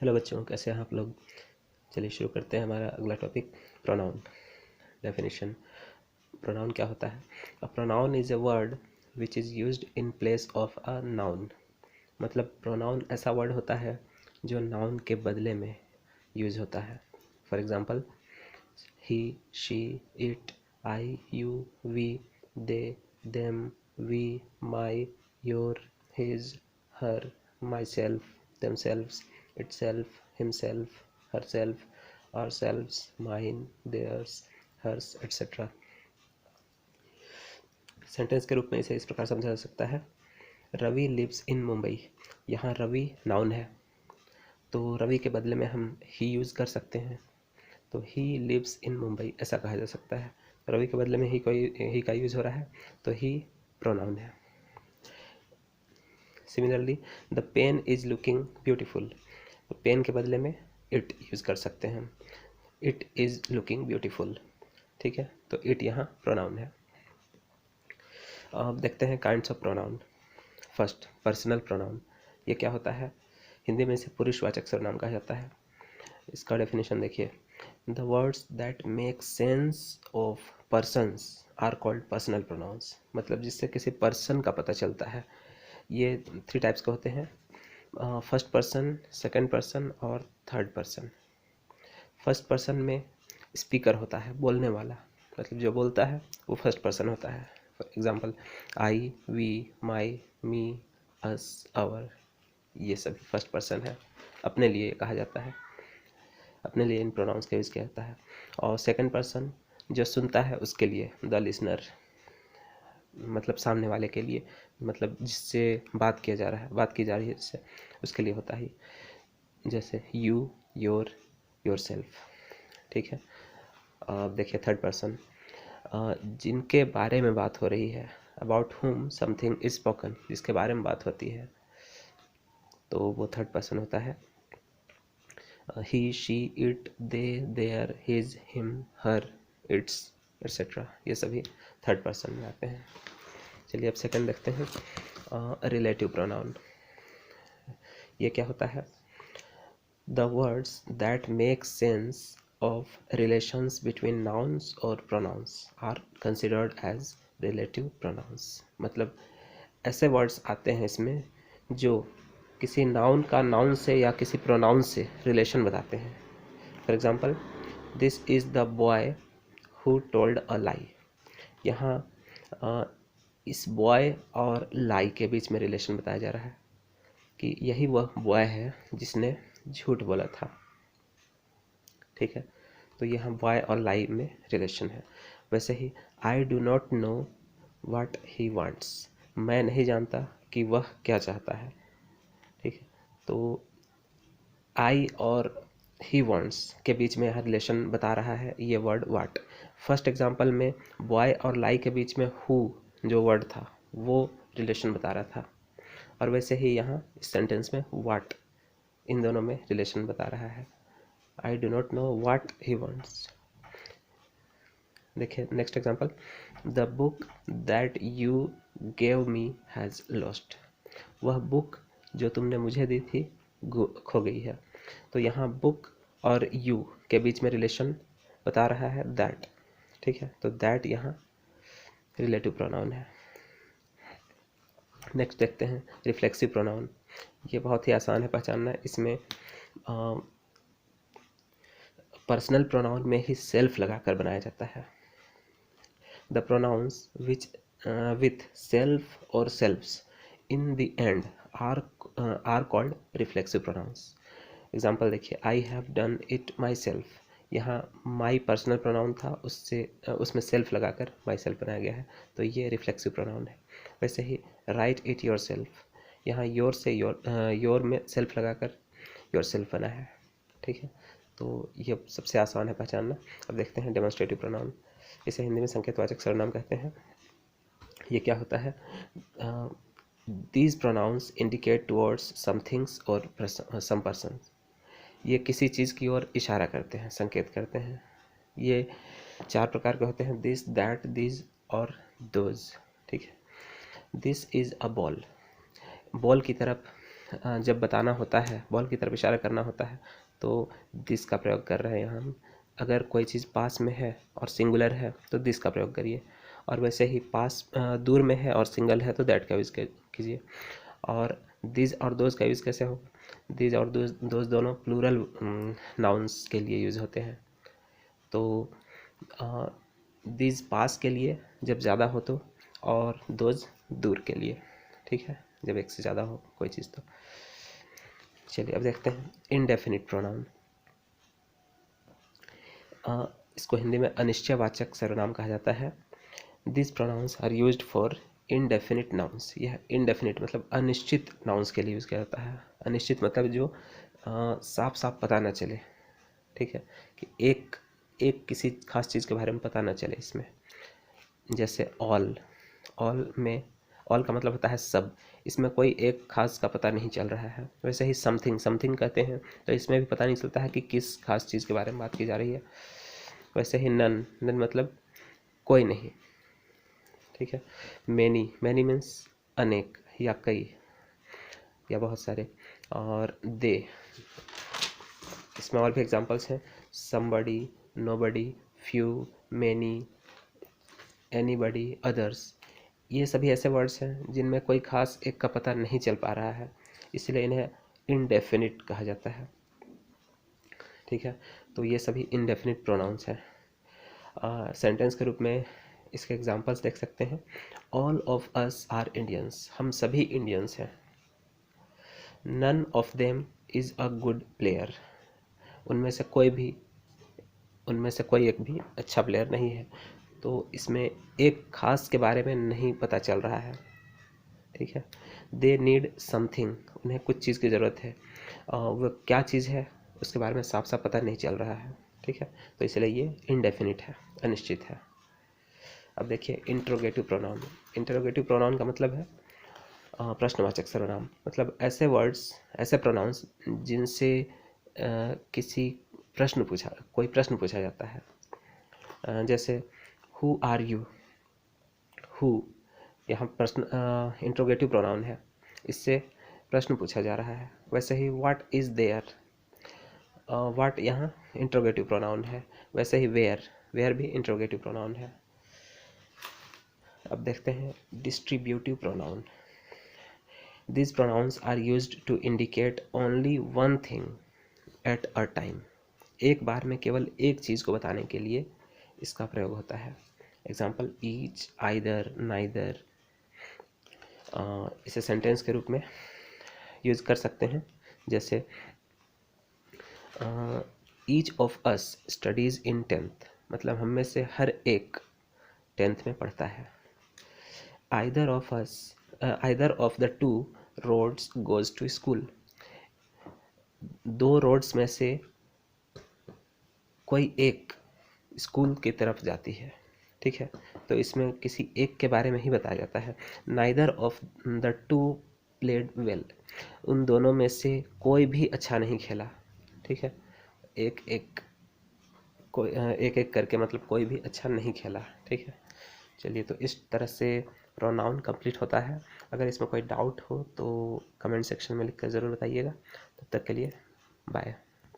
Hello बच्चों, कैसे हैं आप लोग। चलिए शुरू करते हैं हमारा अगला टॉपिक, प्रोनाउन। डेफिनेशन। प्रोनाउन क्या होता है? A pronoun is a word which is used in place of a noun. मतलब प्रोनाउन ऐसा वर्ड होता है जो नाउन के बदले में यूज होता है। For example, he, she, it, I, you, we, they, them, we, my, your, his, her, myself, themselves, itself, himself, herself, ourselves, mine, theirs, hers, etc. Sentence के रूप में इसे इस प्रकार समझा जा सकता है। Ravi lives in Mumbai. यहाँ रवि नाउन है, तो रवि के बदले में हम ही यूज़ कर सकते हैं। तो ही लिव्स इन मुंबई ऐसा कहा जा सकता है। रवि के बदले में ही का यूज़ हो रहा है, तो ही प्रोनाउन है। Similarly, the pen is looking beautiful. तो पेन के बदले में इट यूज़ कर सकते हैं। It is looking beautiful. ठीक है, तो इट यहाँ प्रोनाउन है। अब देखते हैं kinds of pronoun. First, personal pronoun. ये क्या होता है? हिंदी में इसे पुरुषवाचक सर्वनाम कहा जाता है। इसका डेफिनेशन देखिए, the words that make sense of persons are called personal pronouns. मतलब जिससे किसी पर्सन का पता चलता है। ये 3 टाइप्स के होते हैं, फर्स्ट पर्सन, सेकंड पर्सन और थर्ड पर्सन। फर्स्ट पर्सन में स्पीकर होता है, बोलने वाला, मतलब जो बोलता है वो फर्स्ट पर्सन होता है। For example, I, we, my, me, us, our, ये सभी फर्स्ट पर्सन है। अपने लिए कहा जाता है, अपने लिए इन प्रोनाउंस का यूज़ किया जाता है। और सेकंड पर्सन जो सुनता है उसके लिए, द लिसनर, मतलब सामने वाले के लिए, मतलब जिससे बात किया जा रहा है, बात की जा रही है जिससे, उसके लिए होता है। जैसे यू, योर, योर सेल्फ। ठीक है। अब देखिए थर्ड पर्सन, जिनके बारे में बात हो रही है, अबाउट हुम समथिंग इज स्पोकन, जिसके बारे में बात होती है, तो वो थर्ड पर्सन होता है। He, she, it, they, there, his, him, her, its, etcetera, ये सभी थर्ड पर्सन में आते हैं। चलिए अब सेकंड देखते हैं, रिलेटिव प्रोनाउन। ये क्या होता है? The words that make sense of relations between nouns or pronouns are considered as relative pronouns। मतलब ऐसे वर्ड्स आते हैं इसमें जो किसी नाउन का नाउन से या किसी प्रोनाउन से रिलेशन बताते हैं। For example, this is the boy who told a lie. यहाँ इस बॉय और लाई के बीच में रिलेशन बताया जा रहा है कि यही वह बॉय है जिसने झूठ बोला था। ठीक है, तो यहाँ बॉय और लाई में रिलेशन है। वैसे ही, I do not know what he wants, मैं नहीं जानता कि वह क्या चाहता है। ठीक है, तो आई और ही वांट्स के बीच में यहाँ रिलेशन बता रहा है ये वर्ड वाट। फर्स्ट एग्जांपल में बॉय और लाई के बीच में हु जो वर्ड था वो रिलेशन बता रहा था, और वैसे ही यहाँ इस सेंटेंस में वाट इन दोनों में रिलेशन बता रहा है। I do not know what he wants. देखिए next example, the book that you gave me has lost. वह बुक जो तुमने मुझे दी थी खो गई है। तो यहाँ बुक और यू के बीच में रिलेशन बता रहा है दैट। ठीक है, तो दैट यहाँ रिलेटिव प्रोनाउन है। नेक्स्ट देखते हैं रिफ्लेक्सिव प्रोनाउन। ये बहुत ही आसान है पहचानना। इसमें पर्सनल प्रोनाउन में ही सेल्फ लगाकर बनाया जाता है। The pronouns which with self or selves in the end are called reflexive pronouns. Example देखिए, I have done it myself। यहाँ my पर्सनल प्रोनाउन था, उससे उसमें सेल्फ लगाकर myself बनाया गया है, तो ये रिफ्लेक्सिव प्रोनाउन है। वैसे ही write it yourself, यहाँ योर से योर में सेल्फ लगाकर yourself बना है। ठीक है, तो ये सबसे आसान है पहचानना। अब देखते हैं डेमोन्स्ट्रेटिव प्रोनाउन। इसे हिंदी में संकेतवाचक सर्वनाम कहते हैं। ये क्या होता है? These pronouns indicate towards somethings और सम पर्सन। ये किसी चीज़ की ओर इशारा करते हैं, संकेत करते हैं। ये 4 प्रकार के होते हैं, दिस, दैट, दिस और दोज। ठीक है, this is a ball. Ball की तरफ जब बताना होता है, बॉल की तरफ इशारा करना होता है, तो दिस का प्रयोग कर रहे हैं यहाँ हम। अगर कोई चीज़ पास में है और सिंगुलर है तो दिस का प्रयोग करिए, और वैसे ही पास दूर में है और सिंगल है तो दैट का यूज़ कीजिए। और दिस और दोज का यूज़ कैसे हो? दिस और दोज दोनों प्लूरल नाउन्स के लिए यूज़ होते हैं। तो दिस पास के लिए जब ज़्यादा हो तो, और दोज दूर के लिए, ठीक है, जब एक से ज़्यादा हो कोई चीज़ तो। चलिए अब देखते हैं इनडेफिनिट प्रोनाउन। इसको हिंदी में अनिश्चयवाचक सर्वनाम कहा जाता है। This pronouns are used for indefinite nouns. यह इनडेफिनिट मतलब अनिश्चित नाउन्स के लिए यूज़ किया जाता है। अनिश्चित मतलब जो साफ साफ पता ना चले, ठीक है, कि एक किसी खास चीज़ के बारे में पता ना चले इसमें। जैसे ऑल में ऑल का मतलब होता है सब, इसमें कोई एक खास का पता नहीं चल रहा है। वैसे ही समथिंग कहते हैं, तो इसमें भी पता नहीं चलता है कि किस खास चीज़ के बारे में बात की जा रही है। वैसे ही नन मतलब कोई नहीं, ठीक है। मैनी मीन्स अनेक या कई या बहुत सारे। और दे, इसमें और भी एग्जांपल्स हैं, somebody, nobody, few, many, anybody, others. ये सभी ऐसे वर्ड्स हैं जिनमें कोई खास एक का पता नहीं चल पा रहा है, इसलिए इन्हें इनडेफिनिट कहा जाता है, ठीक है। तो ये सभी इनडेफिनिट प्रोनाउंस हैं। सेंटेंस के रूप में इसके एग्जांपल्स देख सकते हैं। All of us are Indians, हम सभी इंडियंस हैं। None of them is a good player, उनमें से कोई एक भी अच्छा प्लेयर नहीं है। तो इसमें एक खास के बारे में नहीं पता चल रहा है, ठीक है। दे नीड समथिंग, उन्हें कुछ चीज़ की ज़रूरत है, वो क्या चीज़ है उसके बारे में साफ साफ पता नहीं चल रहा है, ठीक है। तो इसलिए ये इनडेफिनिट है, अनिश्चित है। अब देखिए इंट्रोगेटिव प्रोनाउन। इंट्रोगेटिव प्रोनाउन का मतलब है प्रश्नवाचक सर्वनाम। मतलब ऐसे वर्ड्स, ऐसे प्रोनाउंस जिनसे कोई प्रश्न पूछा जाता है। जैसे हु आर यू, हु यहाँ प्रश्न इंट्रोगेटिव प्रोनाउन है, इससे प्रश्न पूछा जा रहा है। वैसे ही व्हाट इज़ देयर, व्हाट यहाँ इंट्रोगेटिव प्रोनाउन है। वैसे ही वेयर भी इंट्रोगेटिव प्रोनाउन है। अब देखते हैं distributive pronoun. These pronouns are used to indicate only one thing at a time. एक बार में केवल एक चीज़ को बताने के लिए इसका प्रयोग होता है। Example each, either, neither. इसे सेंटेंस के रूप में यूज़ कर सकते हैं। जैसे each of us studies in 10th, मतलब हम में से हर एक 10th में पढ़ता है। Either of the two roads goes to school, दो रोड्स में से कोई एक स्कूल की तरफ जाती है, ठीक है। तो इसमें किसी एक के बारे में ही बताया जाता है। Neither of the to played well, उन दोनों में से कोई भी अच्छा नहीं खेला, ठीक है। एक एक करके मतलब कोई भी अच्छा नहीं खेला, ठीक है। चलिए, तो इस तरह से प्रोनाउन कंप्लीट होता है। अगर इसमें कोई डाउट हो तो कमेंट सेक्शन में लिख कर ज़रूर बताइएगा। तब तक के लिए बाय।